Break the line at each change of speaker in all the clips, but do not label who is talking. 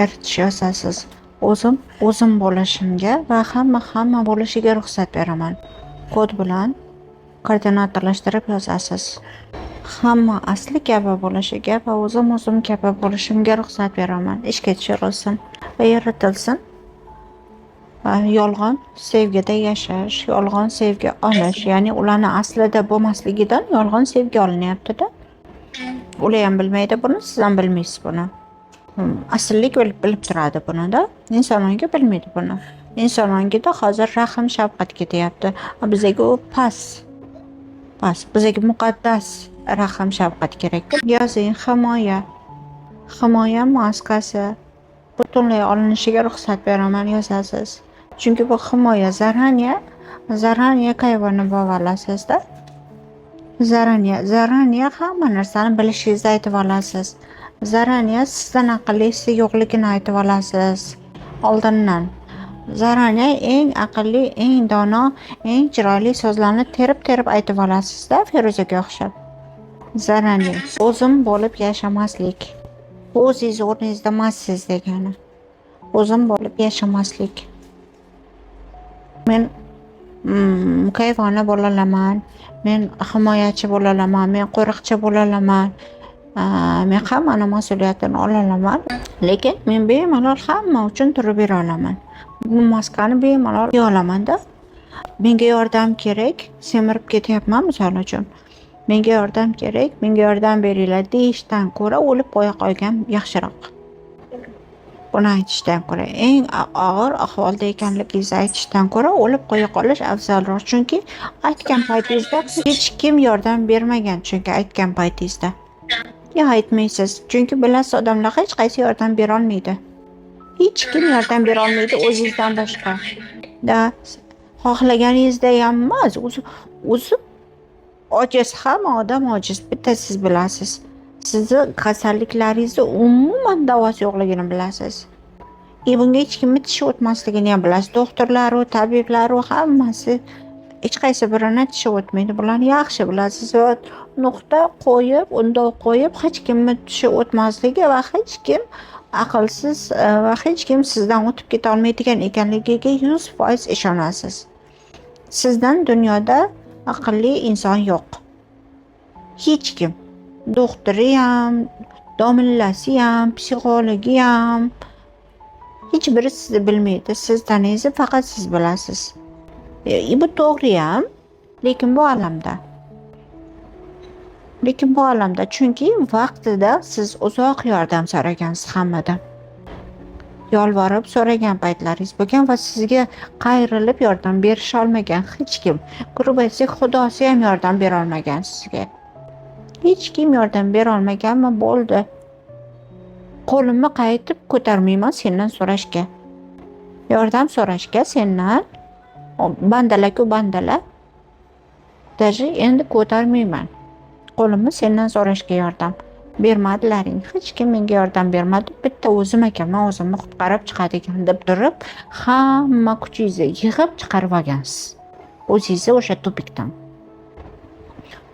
yaratish yasasiz. O'zim bo'lishimga va hamma bo'lishiga ruxsat beraman. Kod bilan koordinatorlashtirib yozasiz. Hamma asli kabi bo'lishiga va o'zim kabi bo'lishimga ruxsat beraman. Ishga tushirilsin va yaratilsin. Yolg'on sevgida yashash, yolg'on sevgi olish, ya'ni ularni aslida bo'lmasligidan yolg'on sevgi olinyapti-da. Ular ham bilmaydi buni, siz ham bilmaysiz buni. Asllik bilib turadi buni-da. Inson ongi bilmaydi buni. Inson ongida hozir rahm, shafqat ketyapti. Bizga u past. Bizga muqaddas rahm, shafqat kerak. Yozing himoya maskasi butunlay olinishiga ruxsat beraman yozasiz. Chunki bu himoya zaraniya kayvoni bo'valasizda. Zaraniya hamma narsani bilishingizni aytib olasiz. Zaraniya sizdan aqllisi yo'qligini aytib olasiz. Oldindan. Zaraniya eng aqlli, eng dono, eng chiroyli so'zlarni terib aytib olasizda, Feruzaga o'xshab. Zaraniya o'zim bo'lib yashamaslik. O'zingiz o'rningizda emassiz degani. O'zim bo'lib yashamaslik. Men mukayvona bo'la olaman, men himoyachi bo'la olaman, men qo'riqchi bo'la olaman, men hammani mas'uliyatini ola olaman, lekin men bemalol hamma uchun turib bera olaman. Bu maskani bemalol kiya olaman-da. Menga yordam kerak, semirib ketyapman misol uchun. Menga yordam kerak, menga yordam beringlar deyishdan ko'ra o'lib qo'ya qolgan yaxshiroq. Buni aytishdan ko'ra, eng og'ir ahvolda ekanligingizni aytishdan ko'ra o'lib qo'ya qolish afzalroq. Chunki aytgan paytingizda hech kim yordam bermagan, chunki aytgan paytingizda. Ya aytmaysiz, chunki bilasiz odamlar hech qaysi yordam bera olmaydi. Hech kim yordam bera olmaydi o'zingizdan boshqa. Xohlaganingizda ham emas, o'zi ojiz, hamma odam ojiz, bitta siz bilasiz. Sizni kasalliklaringizni umuman davosi yo'qligini bilasiz. Bunga hech kimni tishi o'tmasligini ham bilasiz. Doktorlar, tabiblar hammasi hech qaysi birini tishi o'tmaydi. Bularni yaxshi bilasiz. Nuqta qo'yib, undov qo'yib, hech kimni tishi o'tmasligi va hech kim aqlsiz va hech kim sizdan o'tib keta olmaydigan ekanligiga 100% ishonasiz. Sizdan dunyoda aqlli inson yo'q. Hech kim. Doktori ham, domillasi ham, psixologi ham hech biri sizni bilmaydi. Siz taniysiz, faqat siz bilasiz. Bu to'g'ri ham, lekin bu olamda. Chunki vaqtida siz uzoq yordam so'ragansiz hammadan. Yolvorib so'ragan paytlaringiz bo'lgan va sizga qayrilib yordam berisha olmagan hech kim. Grup aytsak, Xudosi ham yordam bera olmagan sizga. Hech kim yordam bera olmaganmi, bo'ldi. Qo'limni qaytib ko'tarmayman sendan so'rashga. Yordam so'rashga sendan bandalar. Даже endi ko'tarmayman. Qo'limni sendan so'rashga yordam bermadilaring. Hech kim menga yordam bermadi. Bitta o'zim ekanman, o'zimni qutqarib chiqadigan deb turib, hamma kuchingizni yig'ib chiqarib olgansiz. O'zingizni o'sha tupikdan.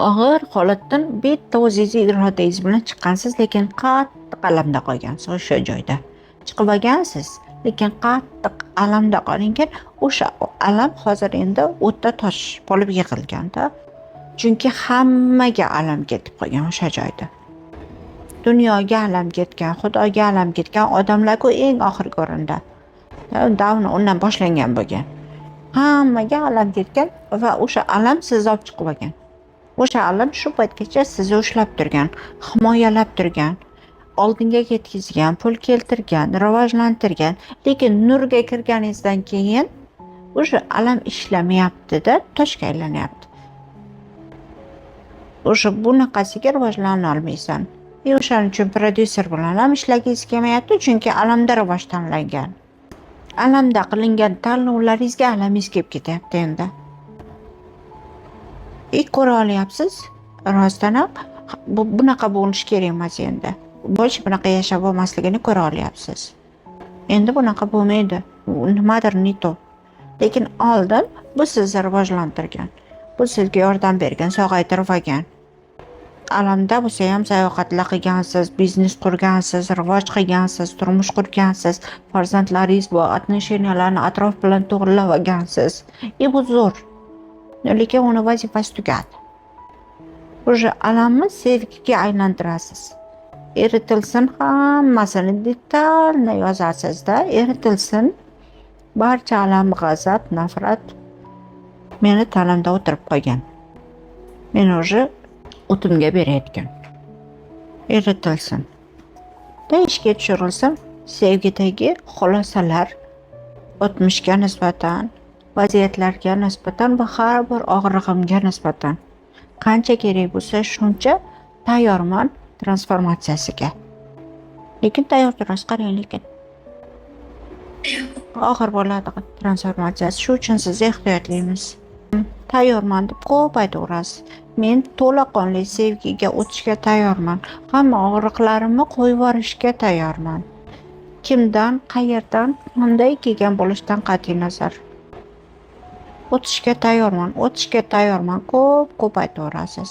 Og'ir holatdan bitta o'zingizni irodangiz bilan chiqqansiz, lekin qattiq alamda qolgansiz o'sha joyda. Chiqib olgansiz, lekin qattiq alamda qolingan o'sha alam hozir endi o'tda tosh bo'lib yig'ilganda. Chunki hammaga alam ketib qolgan o'sha joyda. Dunyoga alam ketgan, Xudoga alam ketgan odamlar-ku eng oxirgi o'rinda. Davno undan boshlangan bo'lgan. Hammaga alam ketgan va o'sha alam sizni olib chiqib olgan. O'sha alam shu paytgacha sizni ushlab turgan, himoyalab turgan, oldinga ketkizgan, pul keltirgan, rivojlantirgan. Lekin nurga kirganingizdan keyin o'sha alam ishlamayapti-da, toshga aylanyapti. O'sha bunaqasiga rivojlana olmaysan. O'shaning uchun prodyuser bilan ham ishlagingiz kelmayapti, chunki alamda rivoj tanlangan. Alamda qilingan tanlovlaringizga alamingiz kelib ketyapti endi. Ko'ra olyapsiz, rostdan ham bunaqa bo'lish kerak emas endi. Bo'lish bunaqa yashab bo'lmasligini ko'ra olyapsiz. Endi bunaqa bo'lmaydi. Nimadir ne to. Lekin oldin bu sizni rivojlantirgan. Bu sizga yordam bergan, sog'aytirib olgan. alamda bo'lsa ham sayohatlar qilgansiz, biznes qurgansiz, rivoj qilgansiz, turmush qurgansiz, farzandlaringiz bor, отношенияларni atrof bilan to'g'rilab olgansiz. Bu zo'r. Lekin uni vazifasi tugadi. O'sha alamni sevgiga aylantirasiz. Eritilsin, hammasini detalni yozasizda, eritilsin. Barcha alam, g'azab, nafrat meni tanamda o'tirib qolgan. Meni o'sha o'timga berayotgan. Eritilsin. Ishga tushirilsin, sevgidagi xulosalar o'tmishga nisbatan, vaziyatlarga nisbatan va har bir og'rig'imga nisbatan qancha kerak bo'lsa shuncha tayyorman transformatsiyasiga. Lekin tayyor turasiz, qarang, lekin og'ir bo'ladi transformatsiyasi. Shu uchun siz ehtiyotlaymiz. Tayyorman deb ko'p aytaverasiz. Men to'laqonli sevgiga o'tishga tayyorman. Hamma og'riqlarimni qo'yib yuborishga tayyorman. Kimdan, qayerdan, qanday kelgan bo'lishidan qat'iy nazar. O'tishga tayyorman, ko'p aytaverasiz.